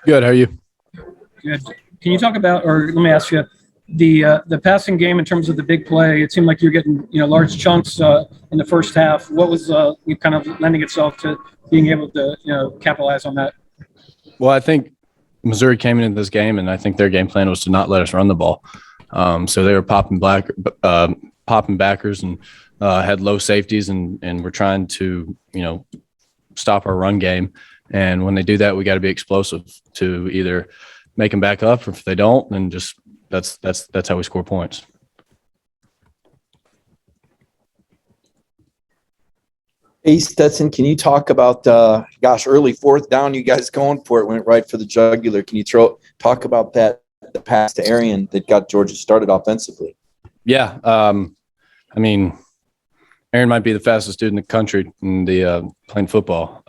Good. How are you? Good. Can you talk about, or let me ask you, the passing game in terms of the big play? It seemed like you're getting large chunks in the first half. What was kind of lending itself to being able to capitalize on that? Well, I think Missouri came into this game, and I think their game plan was to not let us run the ball. So they were popping backers and had low safeties, and we're trying to stop our run game. And when they do that, we got to be explosive to either make them back up, or if they don't, then just that's how we score points. Hey, Stetson, can you talk about, early fourth down, you guys going for it, went right for the jugular. Can you talk about that, the pass to Arian that got Georgia started offensively? Yeah. Aaron might be the fastest dude in the country in the playing football.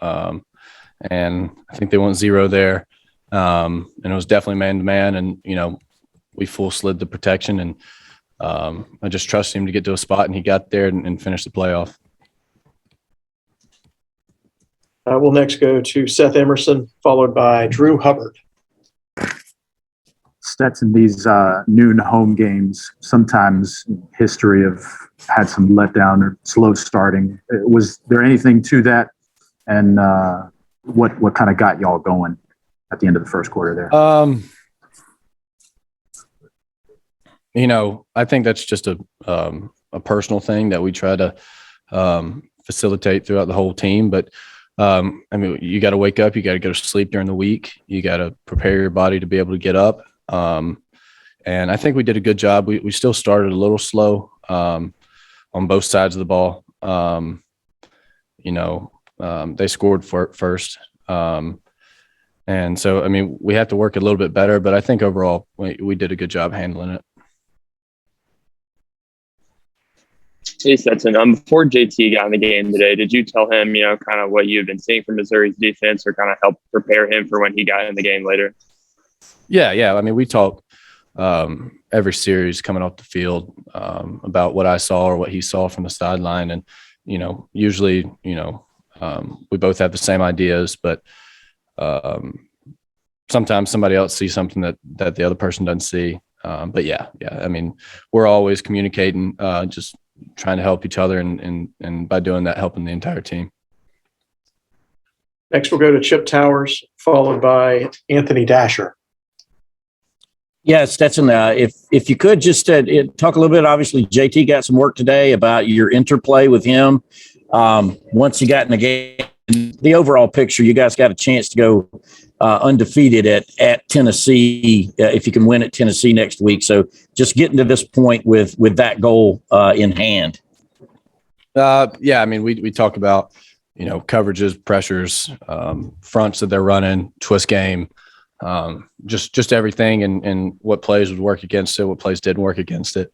And I think they went 0 there. And it was definitely man-to-man, and, we full slid the protection, and I just trusted him to get to a spot, and he got there and finished the playoff. We'll next go to Seth Emerson, followed by Drew Hubbard. Stetson, these noon home games, sometimes history have had some letdown or slow starting. Was there anything to that? And what kind of got y'all going at the end of the first quarter there? I think that's just a personal thing that we try to facilitate throughout the whole team. But you got to wake up, you got to go to sleep during the week, you got to prepare your body to be able to get up. And I think we did a good job. We still started a little slow on both sides of the ball. They scored first. And so, we have to work a little bit better, but I think overall we did a good job handling it. Hey, Stetson, before JT got in the game today, did you tell him, kind of what you've been seeing from Missouri's defense, or kind of help prepare him for when he got in the game later? Yeah. We talk every series coming off the field about what I saw or what he saw from the sideline. And, usually, we both have the same ideas, but sometimes somebody else sees something that the other person doesn't see. But yeah. We're always communicating, just trying to help each other, and by doing that, helping the entire team. Next, we'll go to Chip Towers, followed by Anthony Dasher. Yeah, Stetson, if you could just talk a little bit. Obviously, JT got some work today about your interplay with him. Once you got in the game, the overall picture, you guys got a chance to go undefeated at Tennessee if you can win at Tennessee next week. So just getting to this point with that goal in hand. We talk about, coverages, pressures, fronts that they're running, twist game, just everything, and what plays would work against it, what plays didn't work against it.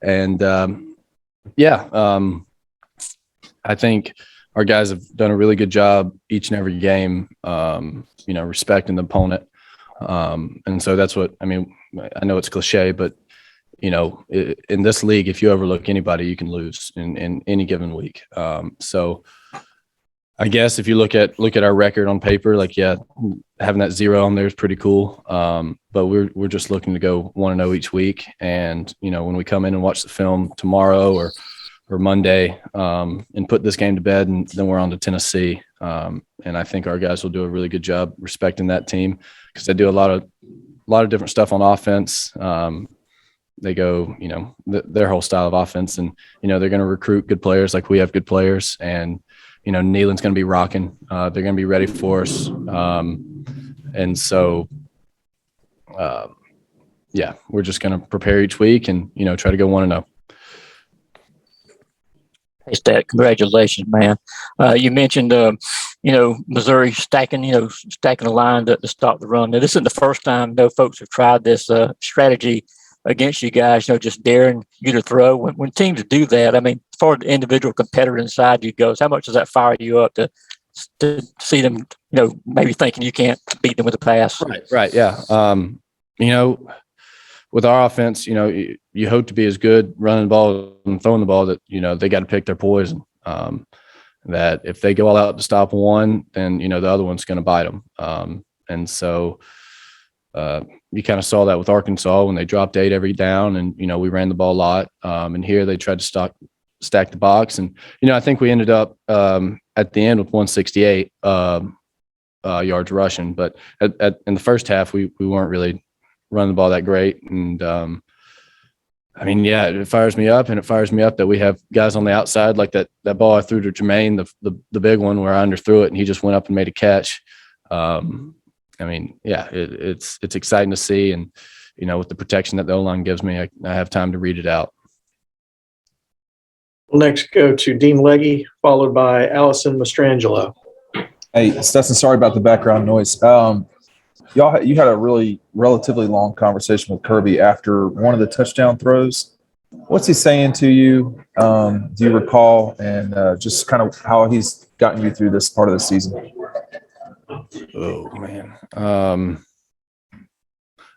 And I think our guys have done a really good job each and every game, respecting the opponent. And so that's what, I know it's cliche, but, in this league, if you overlook anybody, you can lose in any given week. So I guess if you look at our record on paper, having that 0 on there is pretty cool. But we're just looking to go 1-0 each week. And, when we come in and watch the film tomorrow or Monday, and put this game to bed, and then we're on to Tennessee. And I think our guys will do a really good job respecting that team, because they do a lot of different stuff on offense. They go, their whole style of offense, and, they're going to recruit good players like we have good players. And, Neyland's going to be rocking. They're going to be ready for us. And so, we're just going to prepare each week and, try to go 1-0. Hey, Stat, congratulations, man. You mentioned, Missouri stacking the line to stop the run. Now, this isn't the first time folks have tried this strategy against you guys, just daring you to throw. When teams do that, as far as the individual competitor inside you goes, how much does that fire you up to see them, maybe thinking you can't beat them with a pass? Right. Yeah. With our offense, you hope to be as good running the ball and throwing the ball that, they got to pick their poison. That if they go all out to stop one, then, the other one's going to bite them. And so, you kind of saw that with Arkansas when they dropped 8 every down, and we ran the ball a lot. And here they tried to stack the box, and I think we ended up at the end with 168 yards rushing. But in the first half, we weren't really running the ball that great, and it fires me up, and it fires me up that we have guys on the outside like that ball I threw to Jermaine, the big one where I underthrew it and he just went up and made a catch. It's exciting to see, and with the protection that the O-line gives me, I have time to read it out. We'll next go to Dean Legge, followed by Allison Mastrangelo. Hey, Stetson, sorry about the background noise. You had a really relatively long conversation with Kirby after one of the touchdown throws. What's he saying to you? Do you recall? And just kind of how he's gotten you through this part of the season. Oh man.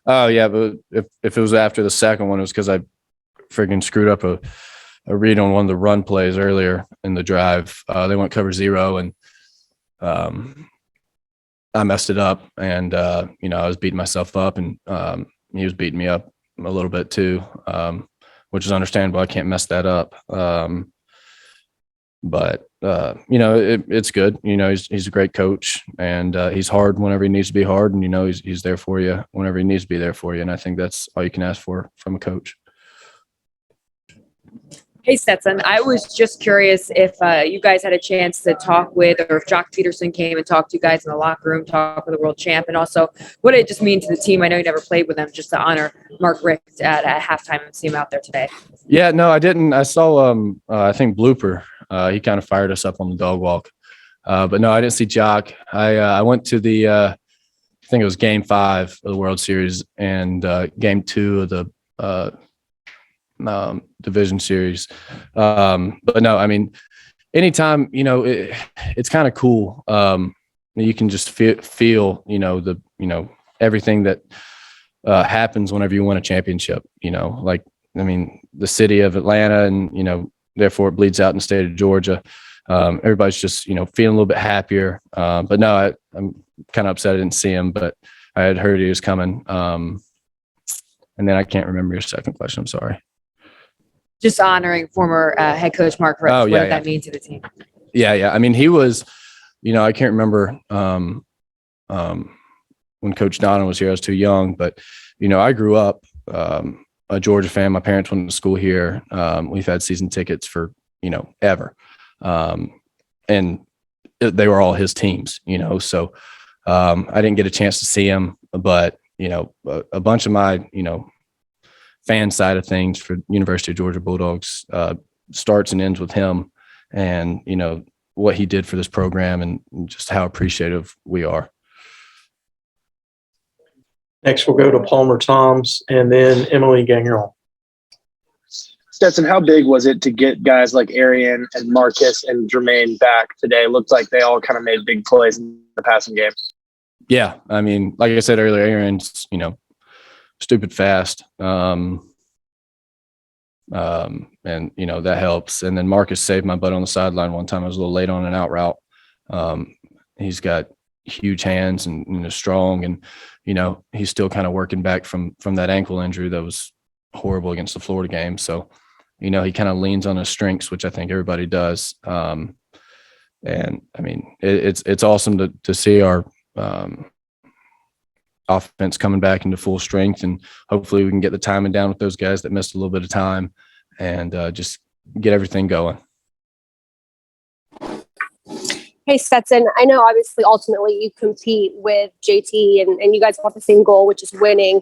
But if it was after the second one, it was because I freaking screwed up a read on one of the run plays earlier in the drive. They went cover 0, and I messed it up, and I was beating myself up, and he was beating me up a little bit too, which is understandable. I can't mess that up. But it's good. He's a great coach, and he's hard whenever he needs to be hard, and he's there for you whenever he needs to be there for you. And I think that's all you can ask for from a coach. Hey, Stetson, I was just curious if you guys had a chance to talk with, or if Jack Peterson came and talked to you guys in the locker room, talk with the world champ, and also what did it just mean to the team? I know you never played with them, just to honor Mark Richt at halftime and see him out there today. Yeah, no, I didn't. I saw, I think Blooper. He kind of fired us up on the dog walk. But no, I didn't see Jock. I went to the, I think it was game 5 of the World Series and game 2 of the division series. But no, anytime, it's kind of cool. You can just feel, everything that happens whenever you win a championship, the city of Atlanta, and, therefore it bleeds out in the state of Georgia. Everybody's just, feeling a little bit happier. But no, I'm kind of upset I didn't see him, but I had heard he was coming. And then I can't remember your second question. I'm sorry. Just honoring former head coach Mark Richt. What did that mean to the team? Yeah. He was, I can't remember when Coach Donna was here. I was too young, but, I grew up a Georgia fan. My parents went to school here. We've had season tickets for, ever. And they were all his teams, so I didn't get a chance to see him, but, a bunch of my, fan side of things for University of Georgia Bulldogs starts and ends with him, and what he did for this program, and just how appreciative we are. Next, we'll go to Palmer Toms and then Emily Gagnon. Stetson, how big was it to get guys like Arian and Marcus and Jermaine back today? Looked like they all kind of made big plays in the passing game. Yeah, like I said earlier, Arian's stupid fast, and that helps. And then Marcus saved my butt on the sideline one time. I was a little late on an out route. He's got huge hands and is strong, and he's still kind of working back from that ankle injury that was horrible against the Florida game. So he kind of leans on his strengths, which I think everybody does. And it's awesome to see our offense coming back into full strength, and hopefully we can get the timing down with those guys that missed a little bit of time, and just get everything going. Hey, Stetson, I know obviously ultimately you compete with JT and you guys want the same goal, which is winning.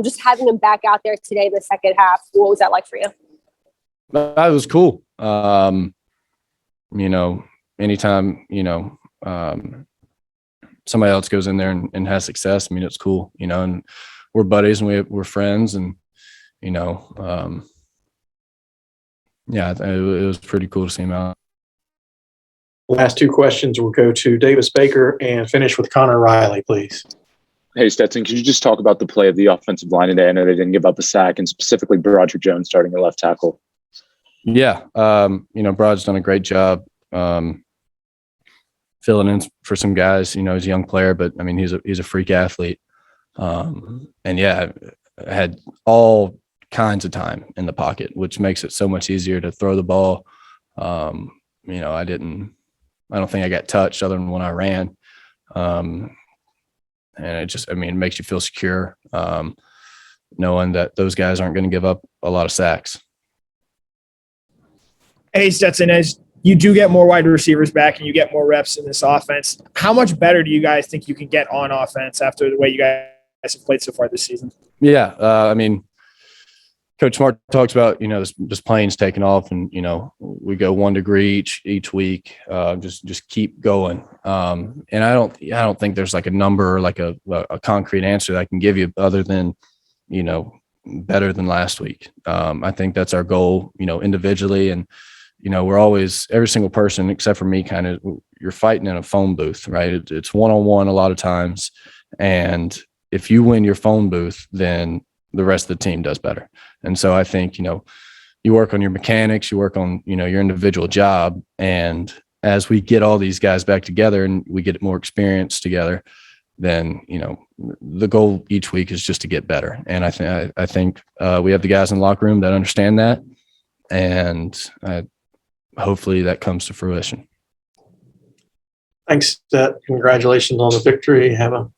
Just having him back out there today in the second half, what was that like for you? That was cool. Anytime, somebody else goes in there and has success, it's cool, and we're buddies and we're friends, and, it was pretty cool to see him out. Last 2 questions will go to Davis Baker and finish with Connor Riley, please. Hey, Stetson, could you just talk about the play of the offensive line today? I know they didn't give up a sack, and specifically Broderick Jones starting at left tackle. Yeah. Brod's done a great job filling in for some guys. He's a young player, but he's a freak athlete. And yeah, I had all kinds of time in the pocket, which makes it so much easier to throw the ball. I don't think I got touched other than when I ran. And it makes you feel secure, knowing that those guys aren't going to give up a lot of sacks. Hey, Stetson, as you do get more wide receivers back and you get more reps in this offense, how much better do you guys think you can get on offense after the way you guys have played so far this season? Yeah. Coach Smart talks about, this plane's taking off and, we go 1 degree each week, just keep going. And I don't think there's like a number or like a concrete answer that I can give you other than, better than last week. I think that's our goal, individually. And, we're always, every single person except for me, kind of, you're fighting in a phone booth, right? It's one-on-one a lot of times. And if you win your phone booth, then the rest of the team does better. And so I think, you work on your mechanics, you work on, your individual job. And as we get all these guys back together and we get more experience together, then, the goal each week is just to get better. And I think we have the guys in the locker room that understand that. And hopefully that comes to fruition. Thanks, Stet. Congratulations on the victory. Have a